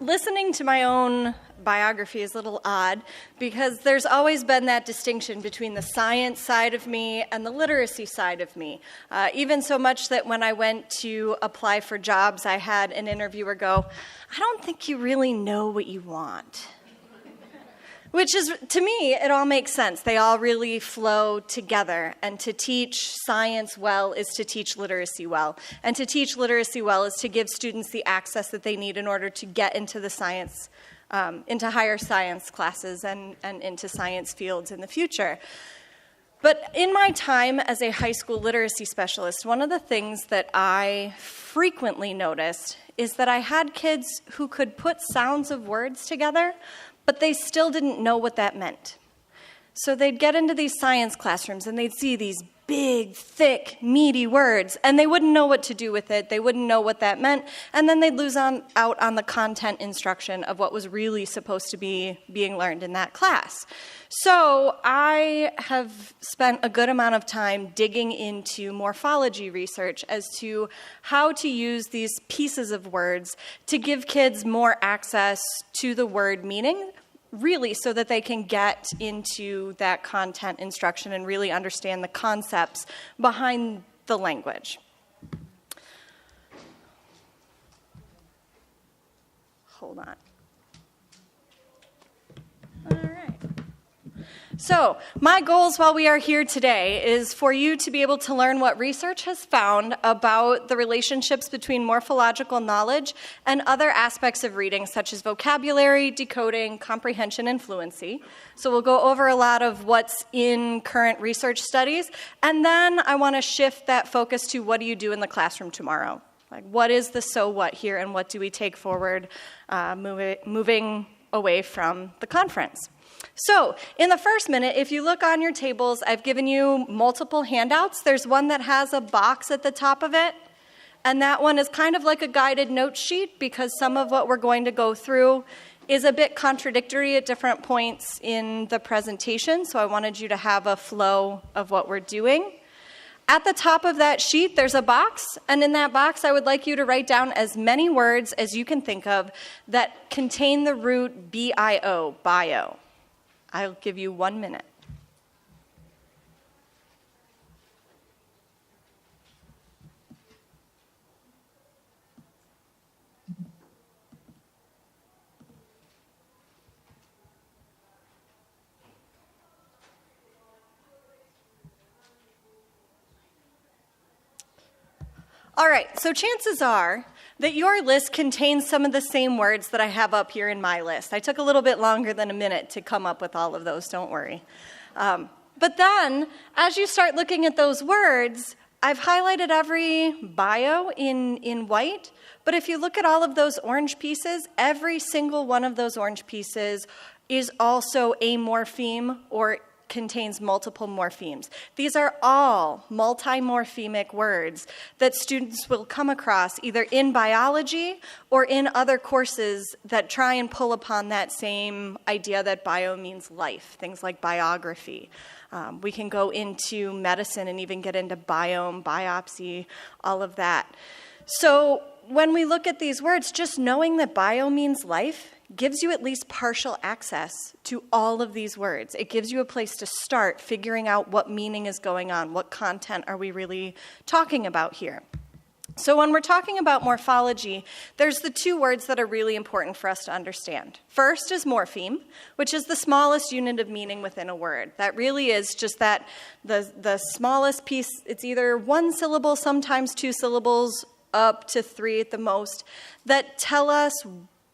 listening to my own biography is a little odd because there's always been that distinction between the science side of me and the literacy side of me. Even so much that when I went to apply for jobs, I had an interviewer go, "I don't think you really know what you want." Which is, to me, it all makes sense. They all really flow together. And to teach science well is to teach literacy well. And to teach literacy well is to give students the access that they need in order to get into the science, into higher science classes and into science fields in the future. But in my time as a high school literacy specialist, one of the things that I frequently noticed is that I had kids who could put sounds of words together, but they still didn't know what that meant. So they'd get into these science classrooms and they'd see these big, thick, meaty words, and they wouldn't know what to do with it. They wouldn't know what that meant, and then they'd lose out on the content instruction of what was really supposed to be being learned in that class. So I have spent a good amount of time digging into morphology research as to how to use these pieces of words to give kids more access to the word meaning, really so that they can get into that content instruction and really understand the concepts behind the language. Hold on. All right. So, my goals while we are here today is for you to be able to learn what research has found about the relationships between morphological knowledge and other aspects of reading, such as vocabulary, decoding, comprehension, and fluency. So we'll go over a lot of what's in current research studies, and then I want to shift that focus to what do you do in the classroom tomorrow? Like, what is the so what here, and what do we take forward moving away from the conference? So, in the first minute, if you look on your tables, I've given you multiple handouts. There's one that has a box at the top of it, and that one is kind of like a guided note sheet because some of what we're going to go through is a bit contradictory at different points in the presentation, so I wanted you to have a flow of what we're doing. At the top of that sheet, there's a box, and in that box, I would like you to write down as many words as you can think of that contain the root B-I-O, bio. I'll give you 1 minute. All right, so chances are that your list contains some of the same words that I have up here in my list. I took a little bit longer than a minute to come up with all of those, don't worry. But then, as you start looking at those words, I've highlighted every bio in white, but if you look at all of those orange pieces, every single one of those orange pieces is also a morpheme or contains multiple morphemes. These are all multi-morphemic words that students will come across either in biology or in other courses that try and pull upon that same idea that bio means life, things like biography. We can go into medicine and even get into biome, biopsy, all of that. So when we look at these words, just knowing that bio means life gives you at least partial access to all of these words. It gives you a place to start figuring out what meaning is going on, what content are we really talking about here. So when we're talking about morphology, there's the two words that are really important for us to understand. First is morpheme, which is the smallest unit of meaning within a word. That really is just that the smallest piece. It's either one syllable, sometimes two syllables, up to three at the most, that tell us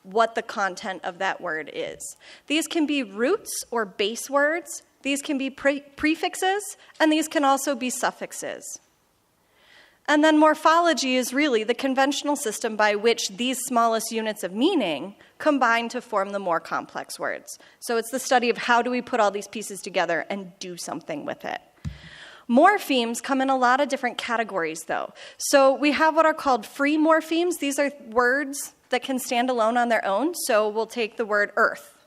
what the content of that word is. These can be roots or base words, these can be prefixes, and these can also be suffixes. And then morphology is really the conventional system by which these smallest units of meaning combine to form the more complex words. So it's the study of how do we put all these pieces together and do something with it. Morphemes come in a lot of different categories, though. So we have what are called free morphemes. These are words that can stand alone on their own. So we'll take the word earth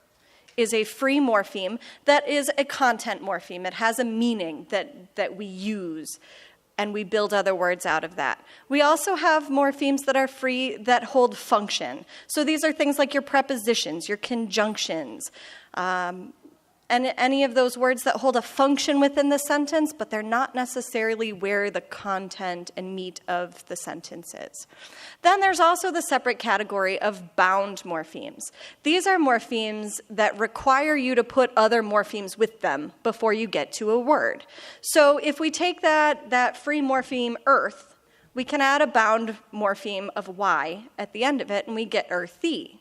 is a free morpheme that is a content morpheme. It has a meaning that we use. and we build other words out of that. We also have morphemes that are free that hold function. So these are things like your prepositions, your conjunctions, and any of those words that hold a function within the sentence, but they're not necessarily where the content and meat of the sentence is. Then there's also the separate category of bound morphemes. These are morphemes that require you to put other morphemes with them before you get to a word. So if we take that free morpheme earth, we can add a bound morpheme of y at the end of it, and we get earthy.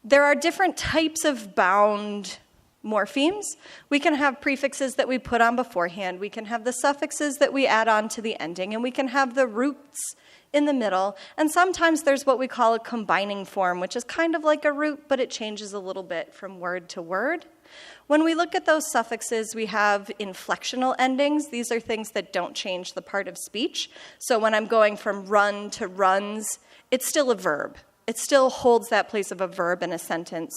There are different types of bound morphemes. We can have prefixes that we put on beforehand. We can have the suffixes that we add on to the ending, and we can have the roots in the middle. And sometimes there's what we call a combining form, which is kind of like a root, but it changes a little bit from word to word. When we look at those suffixes, we have inflectional endings. These are things that don't change the part of speech. So when I'm going from run to runs, it's still a verb. It still holds that place of a verb in a sentence.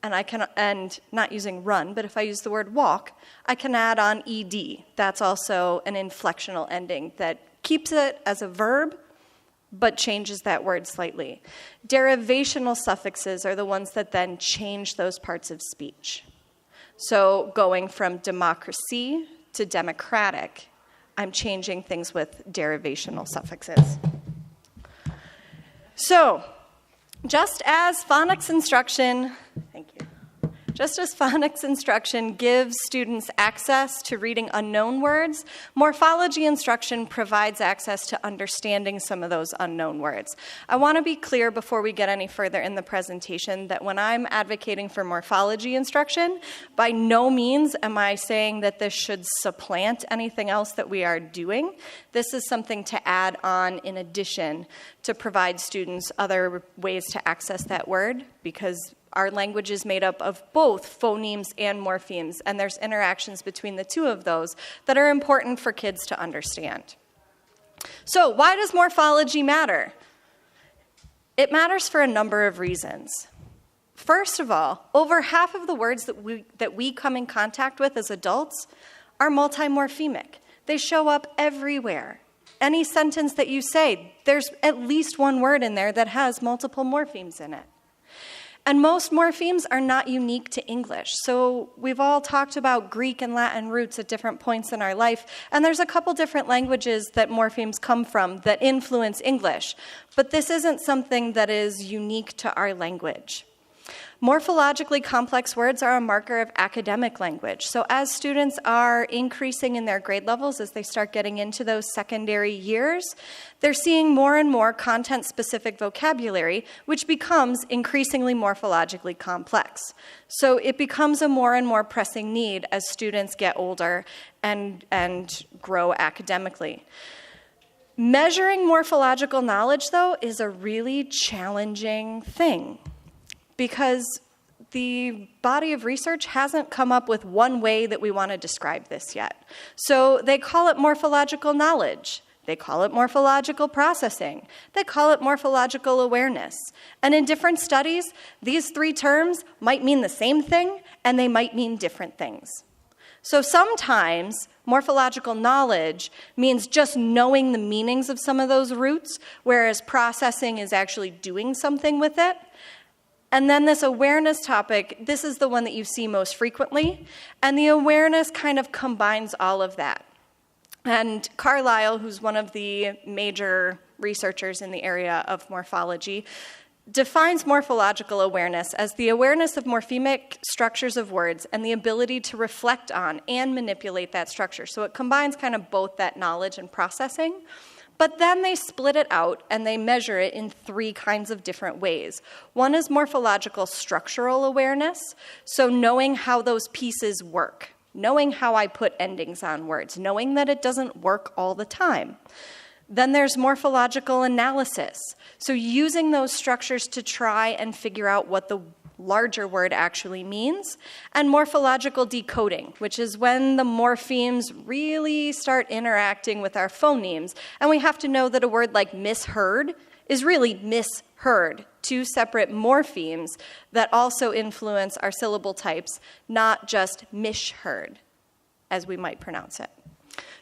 And not using run, but if I use the word walk, I can add on ed. That's also an inflectional ending that keeps it as a verb, but changes that word slightly. Derivational suffixes are the ones that then change those parts of speech. So going from democracy to democratic, I'm changing things with derivational suffixes. So, just as phonics instruction gives students access to reading unknown words, morphology instruction provides access to understanding some of those unknown words. I want to be clear before we get any further in the presentation that when I'm advocating for morphology instruction, by no means am I saying that this should supplant anything else that we are doing. This is something to add on in addition to provide students other ways to access that word, because our language is made up of both phonemes and morphemes, and there's interactions between the two of those that are important for kids to understand. So why does morphology matter? It matters for a number of reasons. First of all, over half of the words that we come in contact with as adults are multimorphemic. They show up everywhere. Any sentence that you say, there's at least one word in there that has multiple morphemes in it. And most morphemes are not unique to English. So we've all talked about Greek and Latin roots at different points in our life, and there's a couple different languages that morphemes come from that influence English. But this isn't something that is unique to our language. Morphologically complex words are a marker of academic language. So as students are increasing in their grade levels, as they start getting into those secondary years, they're seeing more and more content-specific vocabulary, which becomes increasingly morphologically complex. So it becomes a more and more pressing need as students get older and grow academically. Measuring morphological knowledge, though, is a really challenging thing, because the body of research hasn't come up with one way that we want to describe this yet. So they call it morphological knowledge. They call it morphological processing. They call it morphological awareness. And in different studies, these three terms might mean the same thing, and they might mean different things. So sometimes morphological knowledge means just knowing the meanings of some of those roots, whereas processing is actually doing something with it. And then this awareness topic, this is the one that you see most frequently, and the awareness kind of combines all of that. And Carlisle, who's one of the major researchers in the area of morphology, defines morphological awareness as the awareness of morphemic structures of words and the ability to reflect on and manipulate that structure. So it combines kind of both that knowledge and processing. But then they split it out and they measure it in three kinds of different ways. One is morphological structural awareness, so knowing how those pieces work, knowing how I put endings on words, knowing that it doesn't work all the time. Then there's morphological analysis, so using those structures to try and figure out what the larger word actually means, and morphological decoding, which is when the morphemes really start interacting with our phonemes, and we have to know that a word like misheard is really misheard, two separate morphemes that also influence our syllable types, not just misheard, as we might pronounce it.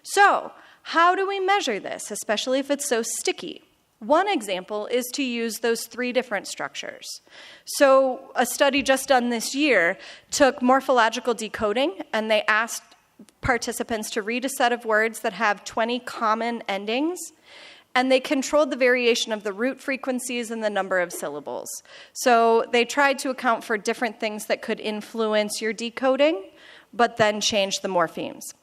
So, How do we measure this, especially if it's so sticky? One example is to use those 3 different structures. So a study just done this year took morphological decoding, and they asked participants to read a set of words that have 20 common endings, and they controlled the variation of the root frequencies and the number of syllables. So they tried to account for different things that could influence your decoding, but then change the morphemes.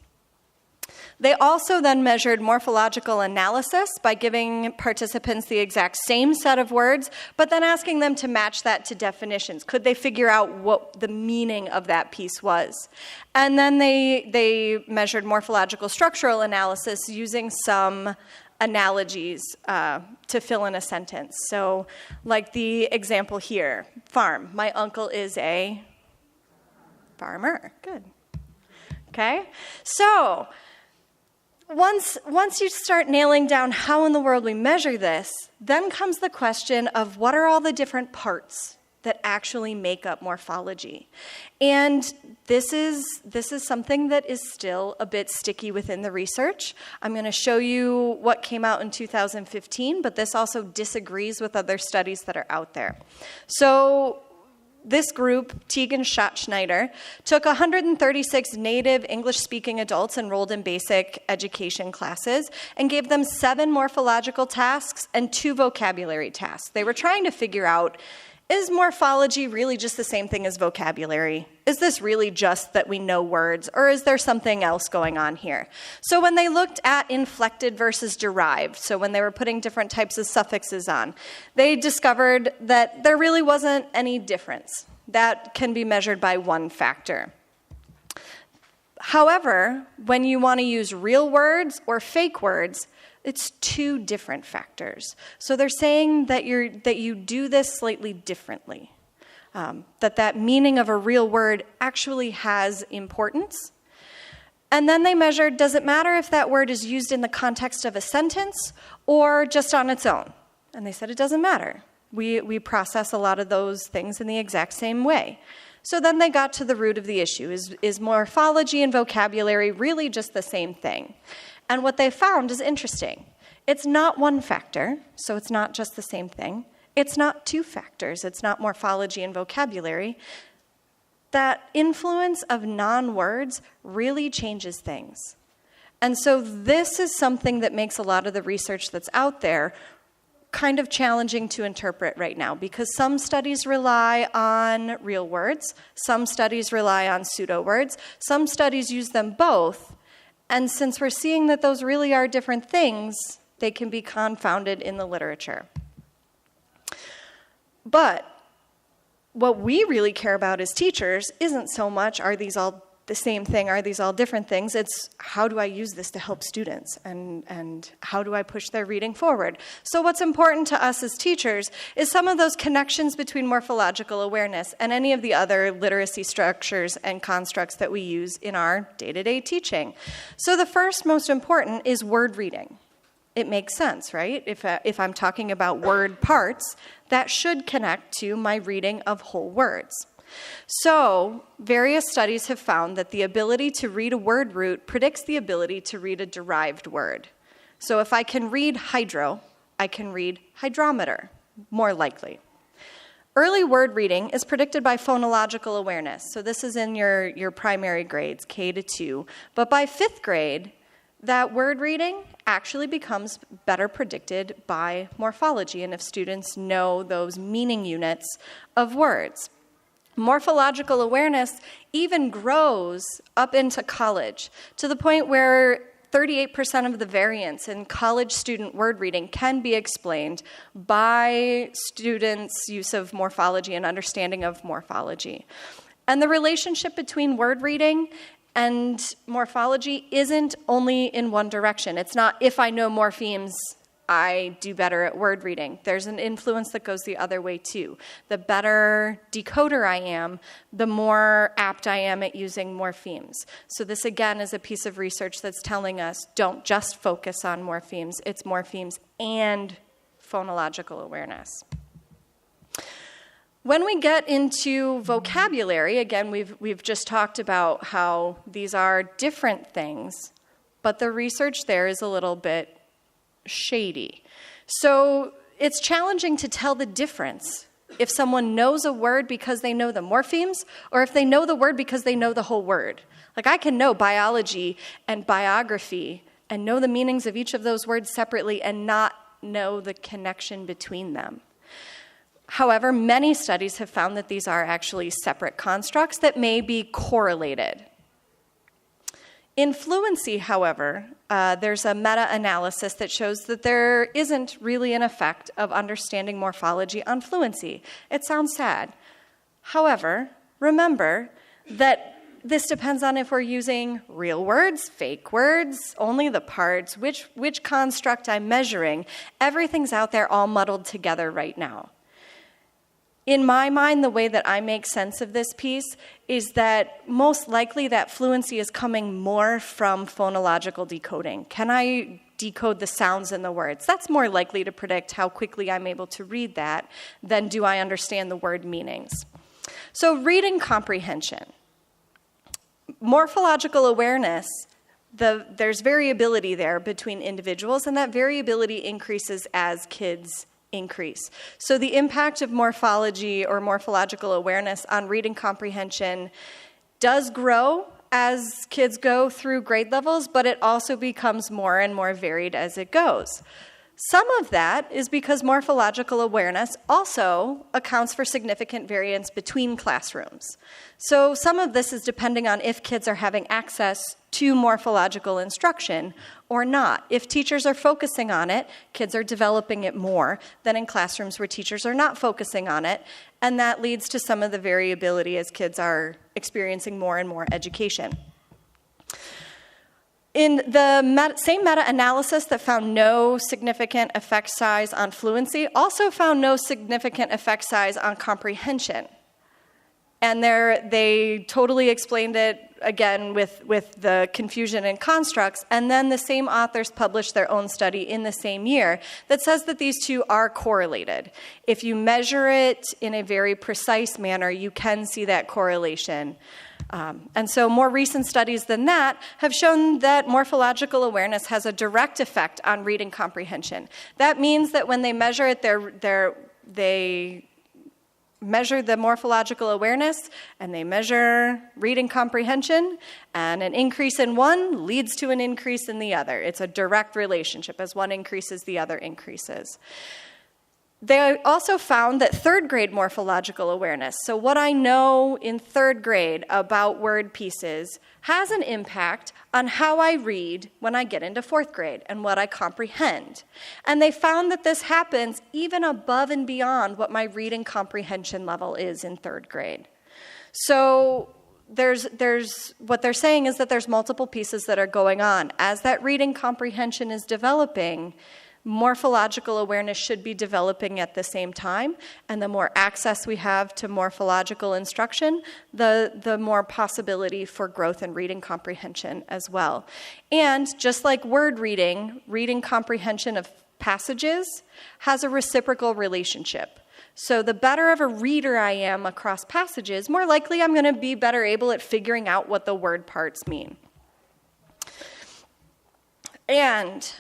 They also then measured morphological analysis by giving participants the exact same set of words, but then asking them to match that to definitions. Could they figure out what the meaning of that piece was? And then they measured morphological structural analysis using some analogies to fill in a sentence. So like the example here, farm. My uncle is a farmer. Good. Okay? So once you start nailing down how in the world we measure this, then comes the question of what are all the different parts that actually make up morphology. And this is something that is still a bit sticky within the research. I'm going to show you what came out in 2015, but this also disagrees with other studies that are out there. So this group, Teagan Schacht-Schneider, took 136 native English-speaking adults enrolled in basic education classes and gave them 7 morphological tasks and 2 vocabulary tasks. They were trying to figure out, is morphology really just the same thing as vocabulary? Is this really just that we know words, or is there something else going on here? So when they looked at inflected versus derived, so when they were putting different types of suffixes on, they discovered that there really wasn't any difference. That can be measured by one factor. However, when you want to use real words or fake words, it's 2 different factors. So they're saying that you do this slightly differently, that meaning of a real word actually has importance. And then they measured, does it matter if that word is used in the context of a sentence or just on its own? And they said it doesn't matter. We process a lot of those things in the exact same way. So then they got to the root of the issue. Is morphology and vocabulary really just the same thing? And what they found is interesting. It's not one factor, so it's not just the same thing. It's not 2 factors. It's not morphology and vocabulary. That influence of non-words really changes things. And so this is something that makes a lot of the research that's out there kind of challenging to interpret right now, because some studies rely on real words, some studies rely on pseudo words, some studies use them both. And since we're seeing that those really are different things, they can be confounded in the literature. But what we really care about as teachers isn't so much, are these all the same thing, are these all different things? It's how do I use this to help students, and how do I push their reading forward? So what's important to us as teachers is some of those connections between morphological awareness and any of the other literacy structures and constructs that we use in our day-to-day teaching. So the first most important is word reading. It makes sense, right? If I'm talking about word parts, that should connect to my reading of whole words. So various studies have found that the ability to read a word root predicts the ability to read a derived word. So if I can read hydro, I can read hydrometer, more likely. Early word reading is predicted by phonological awareness. So this is in your primary grades, K to 2. But by 5th grade, that word reading actually becomes better predicted by morphology, and if students know those meaning units of words. Morphological awareness even grows up into college, to the point where 38% of the variance in college student word reading can be explained by students' use of morphology and understanding of morphology. And the relationship between word reading and morphology isn't only in one direction. It's not, if I know morphemes, I do better at word reading. There's an influence that goes the other way too. The better decoder I am, the more apt I am at using morphemes. So this again is a piece of research that's telling us don't just focus on morphemes, it's morphemes and phonological awareness. When we get into vocabulary, again, we've just talked about how these are different things, but the research there is a little bit shady. So it's challenging to tell the difference if someone knows a word because they know the morphemes, or if they know the word because they know the whole word. Like, I can know biology and biography and know the meanings of each of those words separately and not know the connection between them. However, many studies have found that these are actually separate constructs that may be correlated. In Fluency, however, there's a meta-analysis that shows that there isn't really an effect of understanding morphology on fluency. It sounds sad. However, remember that this depends on if we're using real words, fake words, only the parts, which construct I'm measuring. Everything's out there all muddled together right now. In my mind, the way that I make sense of this piece is that most likely that fluency is coming more from phonological decoding. Can I decode the sounds in the words? That's more likely to predict how quickly I'm able to read that than do I understand the word meanings. So reading comprehension. Morphological awareness, there's variability there between individuals, and that variability increases as kids increase. So the impact of morphology or morphological awareness on reading comprehension does grow as kids go through grade levels, but it also becomes more and more varied as it goes. Some of that is because morphological awareness also accounts for significant variance between classrooms. So some of this is depending on if kids are having access to morphological instruction or not. If teachers are focusing on it, kids are developing it more than in classrooms where teachers are not focusing on it, and that leads to some of the variability as kids are experiencing more and more education. In the same meta-analysis that found no significant effect size on fluency also found no significant effect size on comprehension. And they totally explained it, again, with the confusion in constructs. And then the same authors published their own study in the same year that says that these two are correlated. If you measure it in a very precise manner, you can see that correlation. And so more recent studies than that have shown that morphological awareness has a direct effect on reading comprehension. That means that when they measure it, they measure the morphological awareness and they measure reading comprehension, and an increase in one leads to an increase in the other. It's a direct relationship. As one increases, the other increases. They also found that third grade morphological awareness, so what I know in third grade about word pieces, has an impact on how I read when I get into fourth grade and what I comprehend. And they found that this happens even above and beyond what my reading comprehension level is in third grade. So what they're saying is that there's multiple pieces that are going on. As that reading comprehension is developing, morphological awareness should be developing at the same time, and the more access we have to morphological instruction, the more possibility for growth in reading comprehension as well. And just like word reading, reading comprehension of passages has a reciprocal relationship. So the better of a reader I am across passages, more likely I'm going to be better able at figuring out what the word parts mean. And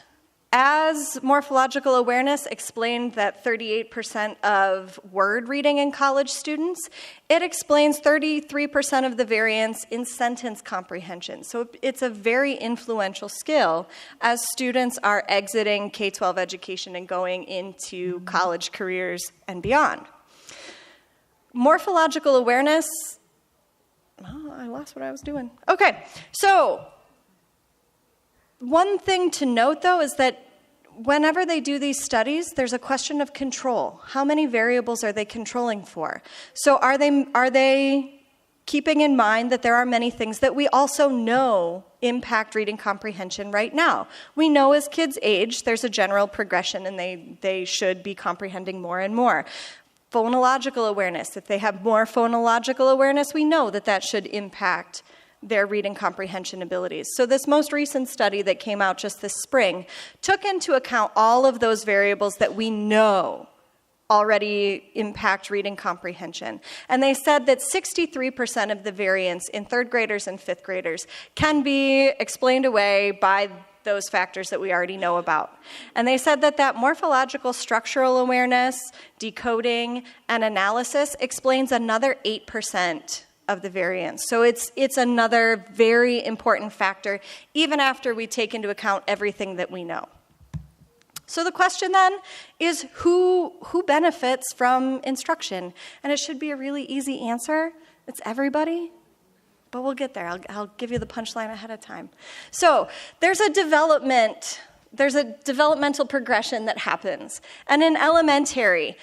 as morphological awareness explained that 38% of word reading in college students, it explains 33% of the variance in sentence comprehension. So it's a very influential skill as students are exiting K-12 education and going into college careers and beyond. Morphological awareness, I lost what I was doing. Okay, so one thing to note, though, is that whenever they do these studies, there's a question of control. How many variables are they controlling for? So are they keeping in mind that there are many things that we also know impact reading comprehension right now? We know as kids age, there's a general progression and they should be comprehending more and more. Phonological awareness, if they have more phonological awareness, we know that that should impact their reading comprehension abilities. So this most recent study that came out just this spring took into account all of those variables that we know already impact reading comprehension. And they said that 63% of the variance in third graders and fifth graders can be explained away by those factors that we already know about. And they said that that morphological structural awareness, decoding, and analysis explains another 8% of the variance. So it's another very important factor, even after we take into account everything that we know. So the question then is who benefits from instruction? And it should be a really easy answer. It's everybody. But we'll get there. I'll give you the punchline ahead of time. So there's a developmental progression that happens. And in elementary,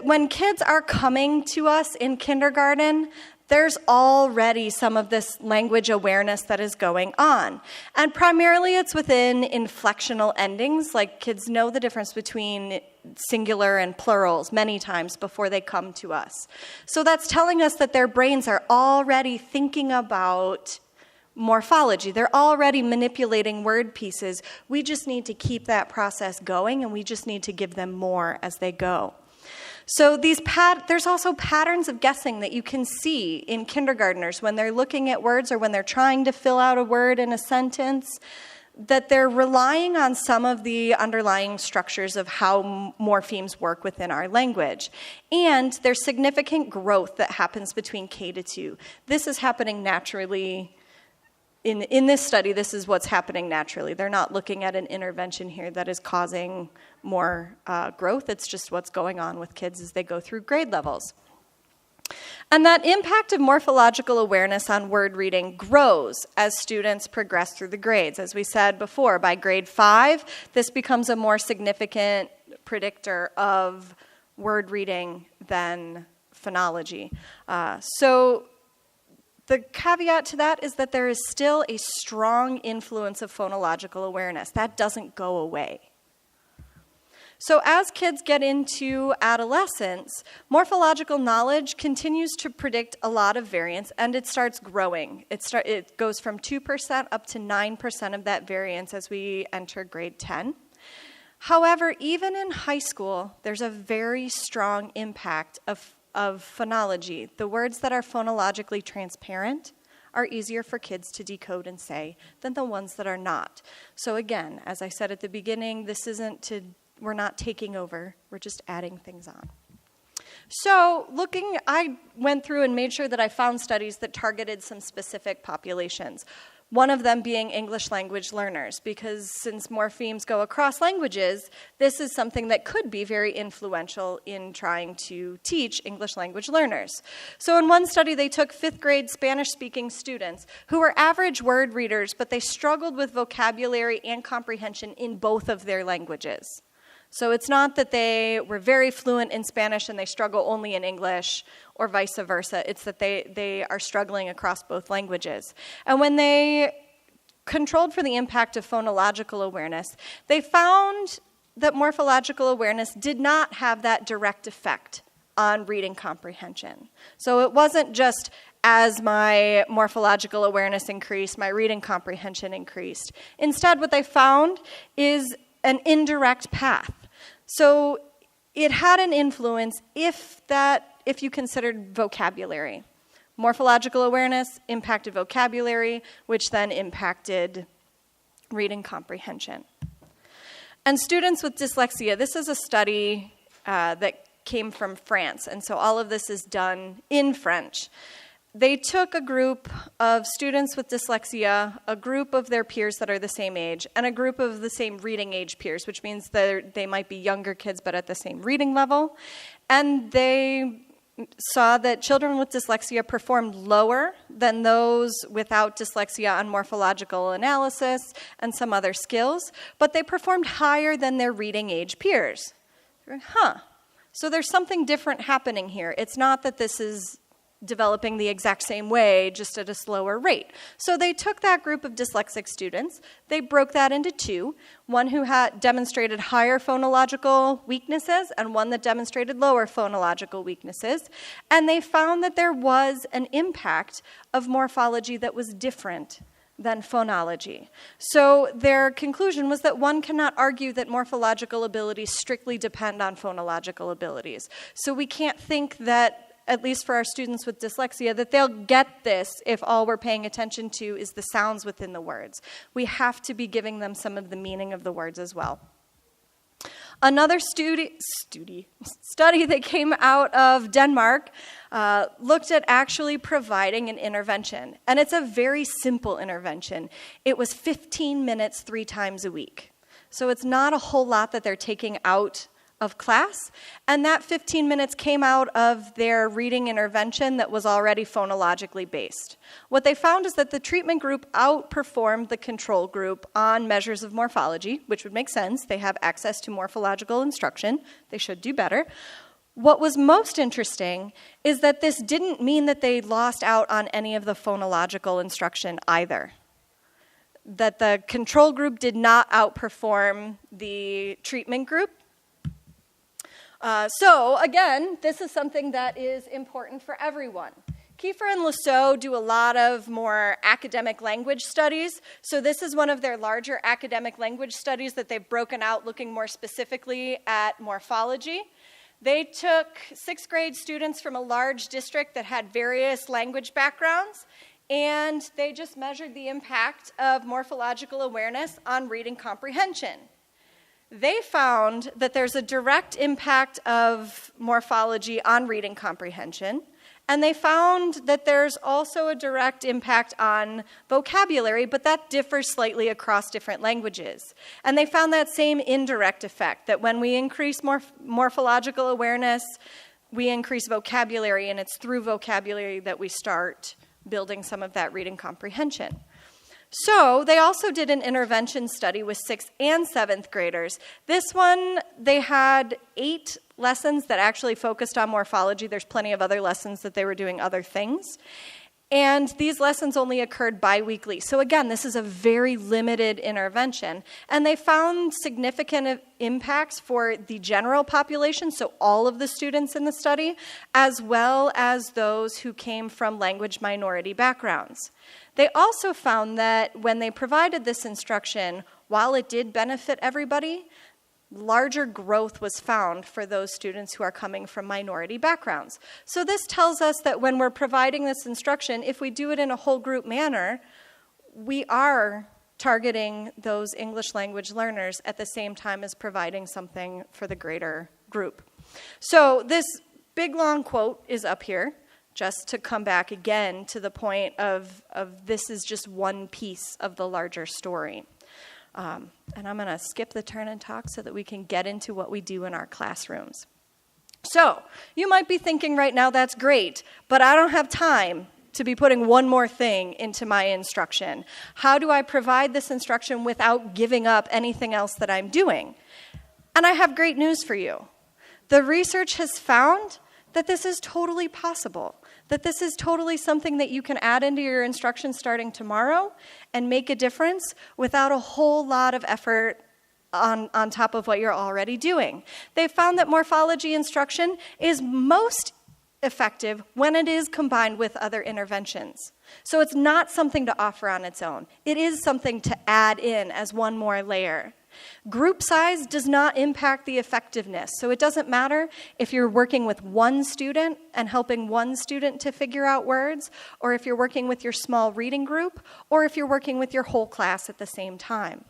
when kids are coming to us in kindergarten, there's already some of this language awareness that is going on. And primarily it's within inflectional endings, like kids know the difference between singular and plurals many times before they come to us. So that's telling us that their brains are already thinking about morphology. They're already manipulating word pieces. We just need to keep that process going, and we just need to give them more as they go. So there's also patterns of guessing that you can see in kindergartners when they're looking at words or when they're trying to fill out a word in a sentence, that they're relying on some of the underlying structures of how morphemes work within our language. And there's significant growth that happens between K to 2. This is happening naturally. In this study, this is what's happening naturally. They're not looking at an intervention here that is causing more growth. It's just what's going on with kids as they go through grade levels. And that impact of morphological awareness on word reading grows as students progress through the grades. As we said before, by grade 5, this becomes a more significant predictor of word reading than phonology. The caveat to that is that there is still a strong influence of phonological awareness. That doesn't go away. So as kids get into adolescence, morphological knowledge continues to predict a lot of variance, and it starts growing. It goes from 2% up to 9% of that variance as we enter grade 10. However, even in high school, there's a very strong impact of phonology. The words that are phonologically transparent are easier for kids to decode and say than the ones that are not. So again, as I said at the beginning, we're not taking over, we're just adding things on. So I went through and made sure that I found studies that targeted some specific populations. One of them being English language learners, because since morphemes go across languages, this is something that could be very influential in trying to teach English language learners. So in one study, they took 5th grade Spanish-speaking students who were average word readers, but they struggled with vocabulary and comprehension in both of their languages. So it's not that they were very fluent in Spanish and they struggle only in English or vice versa. It's that they are struggling across both languages. And when they controlled for the impact of phonological awareness, they found that morphological awareness did not have that direct effect on reading comprehension. So it wasn't just as my morphological awareness increased, my reading comprehension increased. Instead, what they found is an indirect path. So it had an influence if you considered vocabulary. Morphological awareness impacted vocabulary, which then impacted reading comprehension. And students with dyslexia, this is a study that came from France, and so all of this is done in French. They took a group of students with dyslexia, a group of their peers that are the same age, and a group of the same reading age peers, which means that they might be younger kids but at the same reading level. And they saw that children with dyslexia performed lower than those without dyslexia on morphological analysis and some other skills, but they performed higher than their reading age peers. So there's something different happening here. It's not that this is developing the exact same way, just at a slower rate. So they took that group of dyslexic students, they broke that into two, one who had demonstrated higher phonological weaknesses and one that demonstrated lower phonological weaknesses, and they found that there was an impact of morphology that was different than phonology. So their conclusion was that one cannot argue that morphological abilities strictly depend on phonological abilities. So we can't think that, at least for our students with dyslexia, that they'll get this if all we're paying attention to is the sounds within the words. We have to be giving them some of the meaning of the words as well. Another study that came out of Denmark looked at actually providing an intervention. And it's a very simple intervention. It was 15 minutes 3 times a week. So it's not a whole lot that they're taking out of class. And that 15 minutes came out of their reading intervention that was already phonologically based. What they found is that the treatment group outperformed the control group on measures of morphology, which would make sense. They have access to morphological instruction. They should do better. What was most interesting is that this didn't mean that they lost out on any of the phonological instruction either. That the control group did not outperform the treatment group. So again, this is something that is important for everyone. Kiefer and Lasso do a lot of more academic language studies. So this is one of their larger academic language studies that they've broken out looking more specifically at morphology. They took 6th grade students from a large district that had various language backgrounds, and they just measured the impact of morphological awareness on reading comprehension. They found that there's a direct impact of morphology on reading comprehension, and they found that there's also a direct impact on vocabulary, but that differs slightly across different languages. And they found that same indirect effect, that when we increase morphological awareness, we increase vocabulary, and it's through vocabulary that we start building some of that reading comprehension. So they also did an intervention study with 6th and 7th graders. This one, they had 8 lessons that actually focused on morphology. There's plenty of other lessons that they were doing other things. And these lessons only occurred biweekly. So again, this is a very limited intervention. And they found significant impacts for the general population, so all of the students in the study, as well as those who came from language minority backgrounds. They also found that when they provided this instruction, while it did benefit everybody, larger growth was found for those students who are coming from minority backgrounds. So this tells us that when we're providing this instruction, if we do it in a whole group manner, we are targeting those English language learners at the same time as providing something for the greater group. So this big long quote is up here, just to come back again to the point of this is just one piece of the larger story. And I'm going to skip the turn and talk so that we can get into what we do in our classrooms. So you might be thinking right now, that's great, but I don't have time to be putting one more thing into my instruction. How do I provide this instruction without giving up anything else that I'm doing? And I have great news for you. The research has found that this is totally possible, that this is totally something that you can add into your instruction starting tomorrow and make a difference without a whole lot of effort on top of what you're already doing. They found that morphology instruction is most effective when it is combined with other interventions. So it's not something to offer on its own. It is something to add in as one more layer. Group size does not impact the effectiveness. So it doesn't matter if you're working with one student and helping one student to figure out words, or if you're working with your small reading group, or if you're working with your whole class at the same time.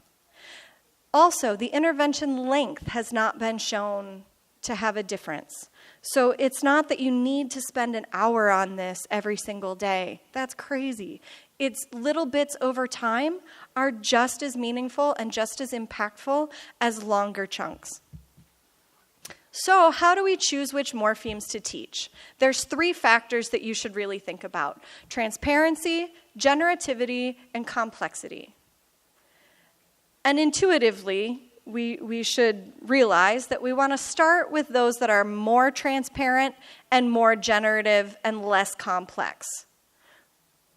Also, the intervention length has not been shown to have a difference. So it's not that you need to spend an hour on this every single day. That's crazy. It's little bits over time are just as meaningful and just as impactful as longer chunks. So how do we choose which morphemes to teach? There's 3 factors that you should really think about: transparency, generativity, and complexity. And intuitively, we should realize that we want to start with those that are more transparent and more generative and less complex.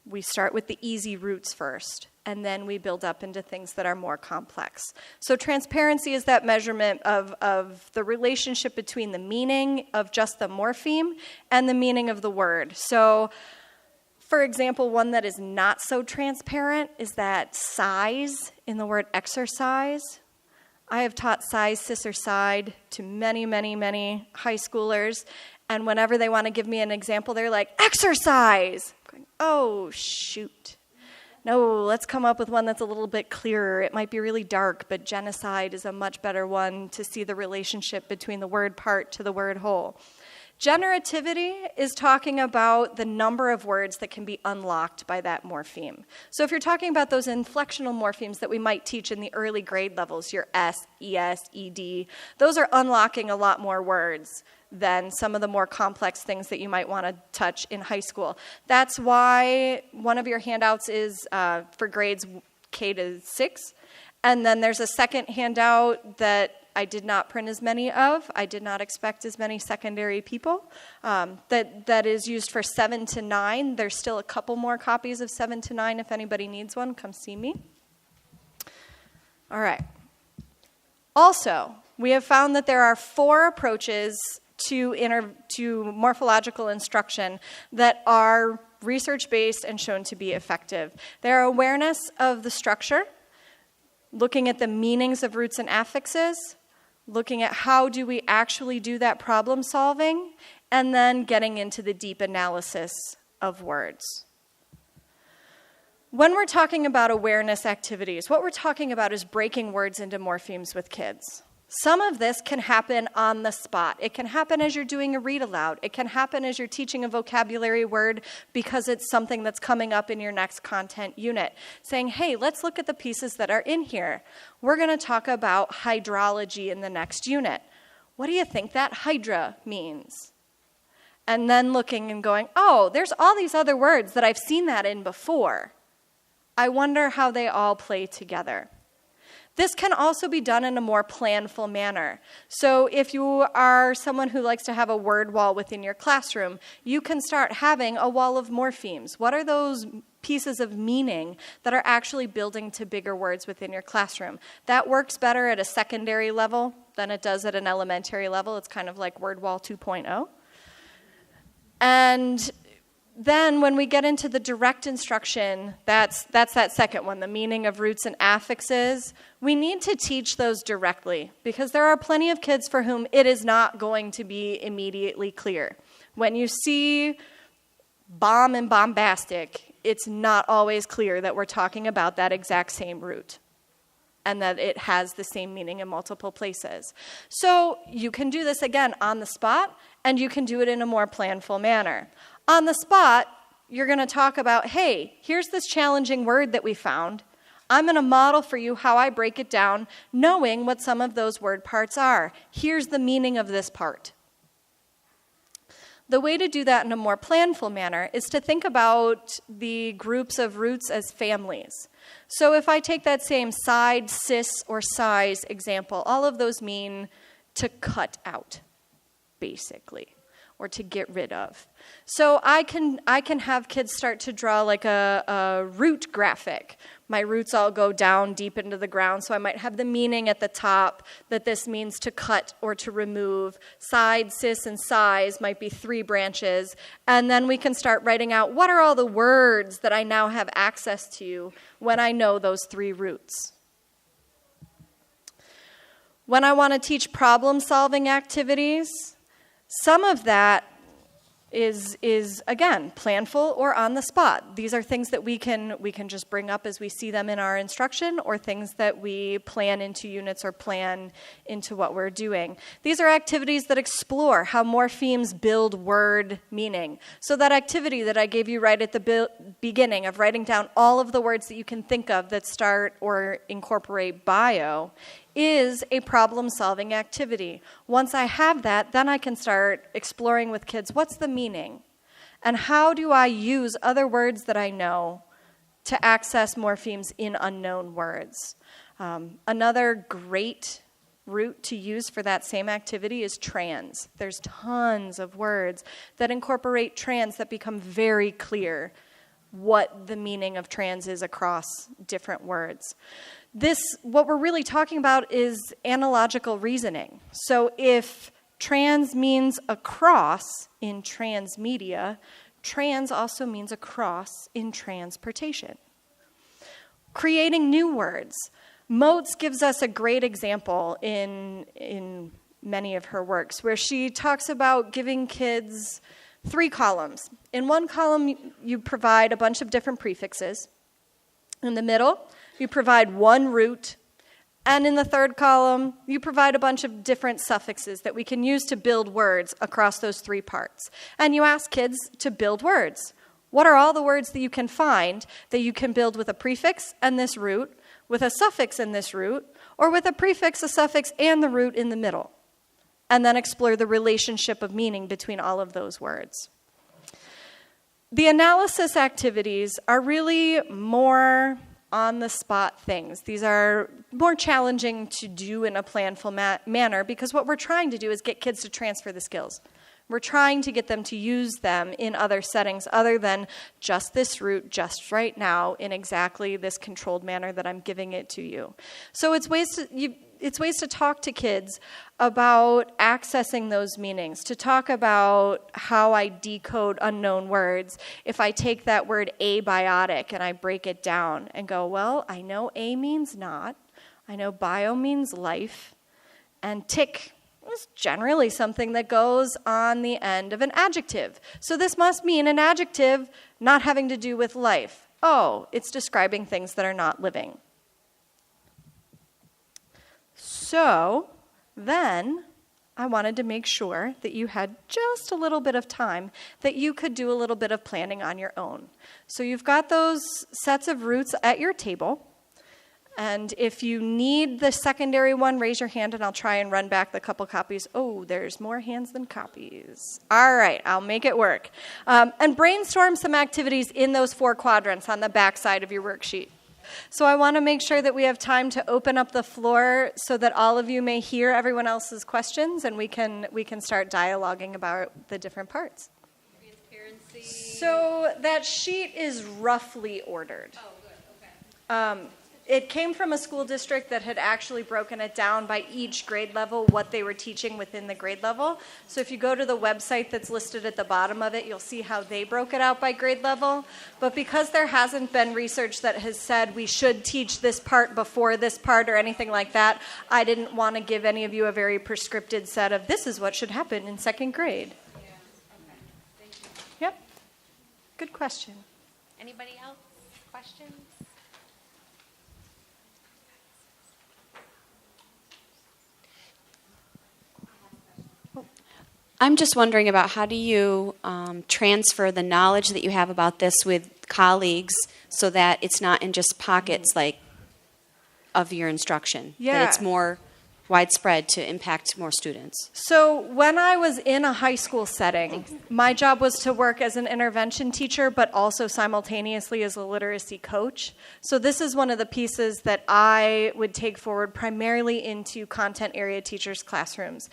We start with the easy roots first, and then we build up into things that are more complex. So transparency is that measurement of the relationship between the meaning of just the morpheme and the meaning of the word. So For example, one that is not so transparent is that size in the word exercise. I have taught size, sis, or side to many, many, many high schoolers, and whenever they want to give me an example, they're like, exercise! I'm going, oh, shoot. No, let's come up with one that's a little bit clearer. It might be really dark, but genocide is a much better one to see the relationship between the word part to the word whole. Generativity is talking about the number of words that can be unlocked by that morpheme. So if you're talking about those inflectional morphemes that we might teach in the early grade levels, your S, ES, ED, those are unlocking a lot more words than some of the more complex things that you might want to touch in high school. That's why one of your handouts is for grades K to 6. And then there's a second handout that I did not print as many of. I did not expect as many secondary people. That is used for 7 to 9. There's still a couple more copies of 7 to 9. If anybody needs one, come see me. All right. Also, we have found that there are 4 approaches to morphological instruction that are research-based and shown to be effective. There are awareness of the structure, looking at the meanings of roots and affixes, looking at how do we actually do that problem solving, and then getting into the deep analysis of words. When we're talking about awareness activities, what we're talking about is breaking words into morphemes with kids. Some of this can happen on the spot. It can happen as you're doing a read aloud. It can happen as you're teaching a vocabulary word because it's something that's coming up in your next content unit. Saying, hey, let's look at the pieces that are in here. We're going to talk about hydrology in the next unit. What do you think that hydra means? And then looking and going, oh, there's all these other words that I've seen that in before. I wonder how they all play together. This can also be done in a more planful manner. So if you are someone who likes to have a word wall within your classroom, you can start having a wall of morphemes. What are those pieces of meaning that are actually building to bigger words within your classroom? That works better at a secondary level than it does at an elementary level. It's kind of like word wall 2.0. And then when we get into the direct instruction, that's that second one, the meaning of roots and affixes. We need to teach those directly because there are plenty of kids for whom it is not going to be immediately clear. When you see bomb and bombastic, it's not always clear that we're talking about that exact same root and that it has the same meaning in multiple places. So you can do this again on the spot, and you can do it in a more planful manner. On the spot, you're going to talk about, hey, here's this challenging word that we found. I'm going to model for you how I break it down, knowing what some of those word parts are. Here's the meaning of this part. The way to do that in a more planful manner is to think about the groups of roots as families. So if I take that same side, cis, or size example, all of those mean to cut out, basically, or to get rid of. So I can have kids start to draw like a root graphic. My roots all go down deep into the ground, so I might have the meaning at the top that this means to cut or to remove. Side, cis, and size might be 3 branches. And then we can start writing out what are all the words that I now have access to when I know those 3 roots. When I want to teach problem-solving activities, some of that is again, planful or on the spot. These are things that we can just bring up as we see them in our instruction, or things that we plan into units or plan into what we're doing. These are activities that explore how morphemes build word meaning. So that activity that I gave you right at the beginning of writing down all of the words that you can think of that start or incorporate bio is a problem-solving activity. Once I have that, then I can start exploring with kids, what's the meaning? And how do I use other words that I know to access morphemes in unknown words? Another great route to use for that same activity is trans. There's tons of words that incorporate trans that become very clear what the meaning of trans is across different words. What we're really talking about is analogical reasoning. So if trans means across in transmedia, Trans also means across in transportation. Creating new words. Moats gives us a great example in many of her works, where she talks about giving kids 3 columns. In one column, you provide a bunch of different prefixes. In the middle, you provide one root. And in the third column, you provide a bunch of different suffixes that we can use to build words across those 3 parts. And you ask kids to build words. What are all the words that you can find that you can build with a prefix and this root, with a suffix in this root, or with a prefix, a suffix, and the root in the middle? And then explore the relationship of meaning between all of those words. The analysis activities are really more on-the-spot things. These are more challenging to do in a planful manner because what we're trying to do is get kids to transfer the skills. We're trying to get them to use them in other settings other than just this root, just right now, in exactly this controlled manner that I'm giving it to you. So it's ways to talk to kids about accessing those meanings, to talk about how I decode unknown words. If I take that word abiotic and I break it down and go, well, I know a means not, I know bio means life, and tick is generally something that goes on the end of an adjective. So this must mean an adjective not having to do with life. Oh, it's describing things that are not living. So then I wanted to make sure that you had just a little bit of time that you could do a little bit of planning on your own. So you've got those sets of roots at your table. And if you need the secondary one, raise your hand and I'll try and run back the couple copies. Oh, there's more hands than copies. All right, I'll make it work. And brainstorm some activities in those 4 quadrants on the back side of your worksheet. So I want to make sure that we have time to open up the floor so that all of you may hear everyone else's questions and we can start dialoguing about the different parts. Transparency. So that sheet is roughly ordered. Oh, good. Okay. It came from a school district that had actually broken it down by each grade level, what they were teaching within the grade level. So if you go to the website that's listed at the bottom of it, you'll see how they broke it out by grade level. But because there hasn't been research that has said we should teach this part before this part or anything like that, I didn't want to give any of you a very prescripted set of this is what should happen in 2nd grade. Yeah, okay. Thank you. Yep. Good question. Anybody else? Questions? I'm just wondering about how do you transfer the knowledge that you have about this with colleagues so that it's not in just pockets like of your instruction, that it's more widespread to impact more students? So when I was in a high school setting, my job was to work as an intervention teacher, but also simultaneously as a literacy coach. So this is one of the pieces that I would take forward primarily into content area teachers' classrooms.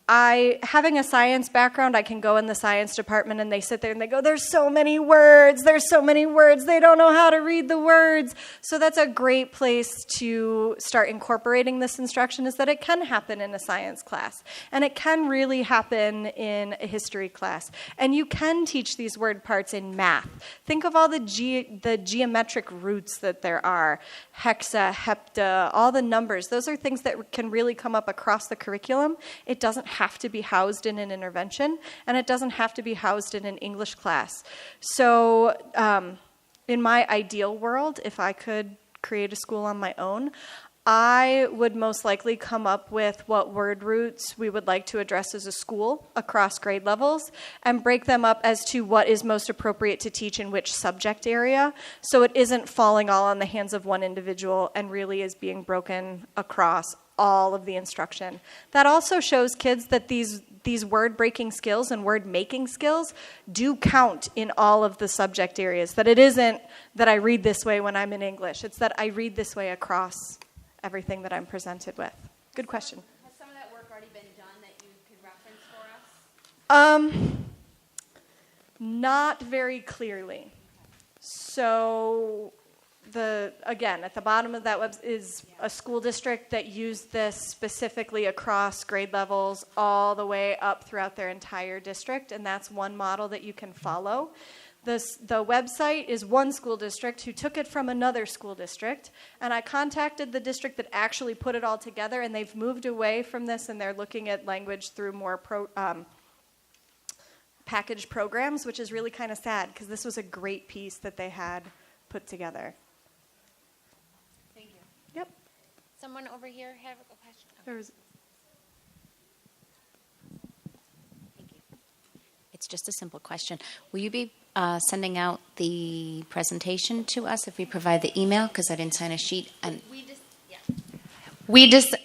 Having a science background, I can go in the science department and they sit there and they go, there's so many words, they don't know how to read the words. So that's a great place to start incorporating this instruction, is that it can happen in a science class. And it can really happen in a history class. And you can teach these word parts in math. Think of all the geometric roots that there are, hexa, hepta, all the numbers. Those are things that can really come up across the curriculum. It doesn't have to be housed in an intervention, and it doesn't have to be housed in an English class. So in my ideal world, if I could create a school on my own, I would most likely come up with what word roots we would like to address as a school across grade levels and break them up as to what is most appropriate to teach in which subject area, so it isn't falling all on the hands of one individual and really is being broken across all of the instruction. That also shows kids that these word-breaking skills and word-making skills do count in all of the subject areas, that it isn't that I read this way when I'm in English. It's that I read this way across everything that I'm presented with. Good question. Has some of that work already been done that you could reference for us? Not very clearly. So Again, at the bottom of that web is a school district that used this specifically across grade levels all the way up throughout their entire district, and that's one model that you can follow. The website is one school district who took it from another school district, and I contacted the district that actually put it all together, and they've moved away from this, and they're looking at language through more packaged programs, which is really kind of sad, because this was a great piece that they had put together. Thank you. Yep. Someone over here have a question? There was. Thank you. It's just a simple question. Will you be sending out the presentation to us if we provide the email? Because I didn't sign a sheet. And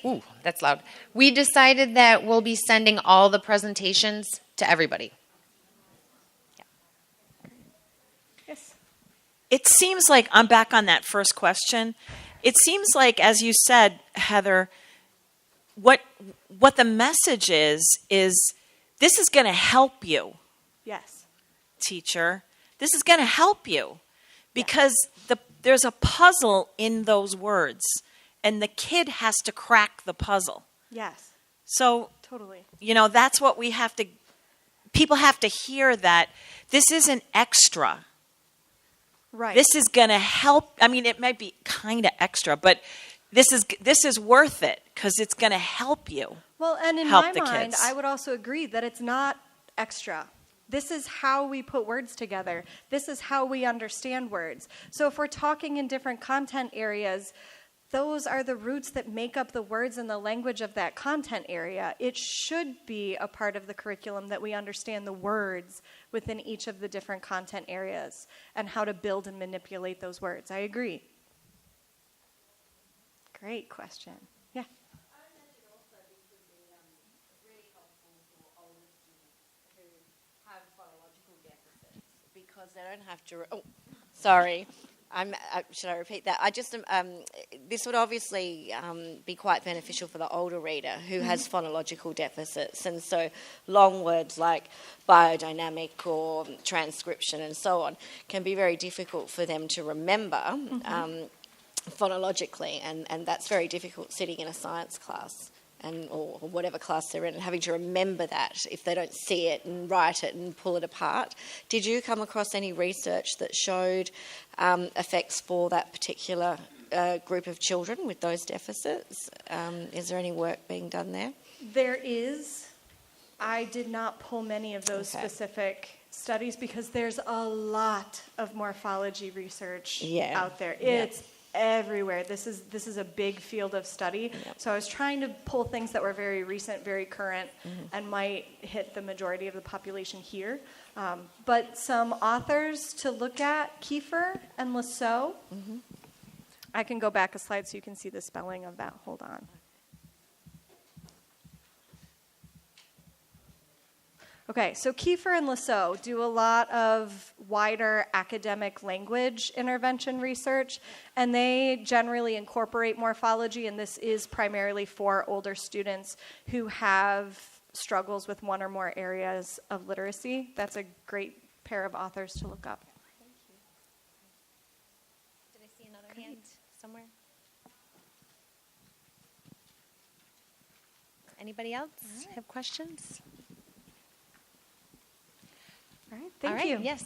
Ooh, that's loud. We decided that we'll be sending all the presentations to everybody. Yes. It seems like, I'm back on that first question. It seems like, as you said, Heather, what the message is this is going to help you. Yes. Teacher, this is going to help you because there's a puzzle in those words and the kid has to crack the puzzle. Yes. So, Totally. That's what people have to hear, that this isn't extra. Right. This is going to help. I mean, it might be kind of extra, but this is worth it because it's going to help you. Well, and in help my the mind, kids. I would also agree that it's not extra. This is how we put words together. This is how we understand words. So if we're talking in different content areas, those are the roots that make up the words and the language of that content area. It should be a part of the curriculum that we understand the words within each of the different content areas and how to build and manipulate those words. I agree. Great question. Yeah. Because they don't have to. Oh, sorry. Should I repeat that? This would obviously be quite beneficial for the older reader who has phonological deficits, and so long words like biodynamic or transcription and so on can be very difficult for them to remember phonologically, and that's very difficult sitting in a science class. Or whatever class they're in, and having to remember that if they don't see it and write it and pull it apart. Did you come across any research that showed effects for that particular group of children with those deficits? Is there any work being done there? There is. I did not pull many of those specific studies because there's a lot of morphology research out there. It's everywhere. This is a big field of study. So I was trying to pull things that were very recent, very current, and might hit the majority of the population here. But some authors to look at, Kiefer and Lasso. I can go back a slide so you can see the spelling of that. Hold on. Okay, so Kiefer and Lasso do a lot of wider academic language intervention research, and they generally incorporate morphology, and this is primarily for older students who have struggles with one or more areas of literacy. That's a great pair of authors to look up. Thank you. Did I see another hand somewhere? Anybody else have questions? All right, thank you. Yes.